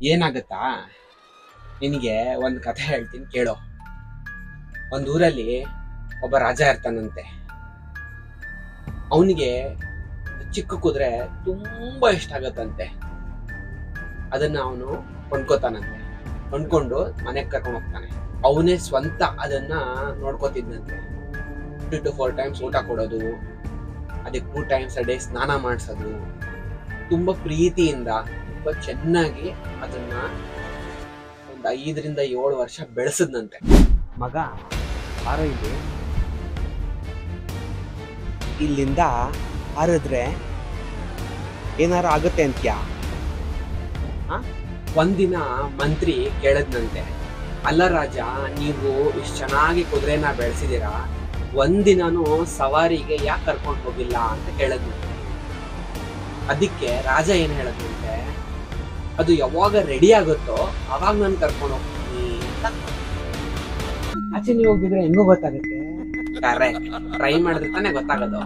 ಏನಾಗುತ್ತಾ, ನಿನಗೆ ಒಂದು ಕಥೆ ಹೇಳ್ತೀನಿ ಕೇಳೋ. ಒಂದು ಊರಲ್ಲಿ ಒಬ್ಬ ರಾಜ ಇರ್ತಾನಂತೆ. ಅವನಿಗೆ ಚಿಕ್ಕ ಕುದುರೆ ತುಂಬಾ ಇಷ್ಟ ಆಗತ್ತಂತೆ. ಅದನ್ನ ಅವನು ಕೊಂಡ್ಕೋತಾನಂತೆ. ಕೊಂಡ್ಕೊಂಡು ಮನೆಗೆ ಕರ್ಕೊಂಡು ಹೋಗ್ತಾನೆ. ಅವನೇ ಸ್ವಂತ ಅದನ್ನ ನೋಡ್ಕೋತಿದ್ನಂತೆ. 3 to 4 times ಊಟ ಕೊಡೋದು, ಅದಕ್ಕೆ 2 times a day ಸ್ನಾನ ಮಾಡಿಸೋದು, ತುಂಬಾ ಪ್ರೀತಿಯಿಂದ ತುಂಬಾ ಚೆನ್ನಾಗಿ ಅದನ್ನ ಒಂದು 5 ರಿಂದ 7 ವರ್ಷ ಬೆಳೆಸದ್ನಂತೆ. ಮಗ ಬಾರೋ ಇಲ್ಲಿಂದ ಹಾರಿದ್ರೆ ಏನಾರು ಆಗುತ್ತೆ ಅಂತ್ಯಾ? ಒಂದಿನ ಮಂತ್ರಿ ಕೇಳದ್ನಂತೆ, ಅಲ್ಲ ರಾಜ, ನೀವು ಇಷ್ಟು ಚೆನ್ನಾಗಿ ಕುದುರೆನ ಬೆಳೆಸಿದೀರಾ, ಒಂದಿನೂ ಸವಾರಿಗೆ ಯಾಕೆ ಕರ್ಕೊಂಡು ಹೋಗಿಲ್ಲ ಅಂತ ಕೇಳದ್ನಂತೆ. ಅದಕ್ಕೆ ರಾಜ ಏನ್ ಹೇಳದ್ನಂತೆ, ಅದು ಯಾವಾಗ ರೆಡಿ ಆಗುತ್ತೋ ಅವಾಗ ನಾನು ಕರ್ಕೊಂಡು ಹೋಗ್ತೀನಿ. ಆಚೆ ನೀವು ಹೋಗಿದ್ರೆ ಹೆಂಗೋ ಗೊತ್ತಾಗುತ್ತೆ. ಕರೆಕ್ಟ್, ಟ್ರೈ ಮಾಡಿದ್ರೆ ತಾನೇ ಗೊತ್ತಾಗೋದು.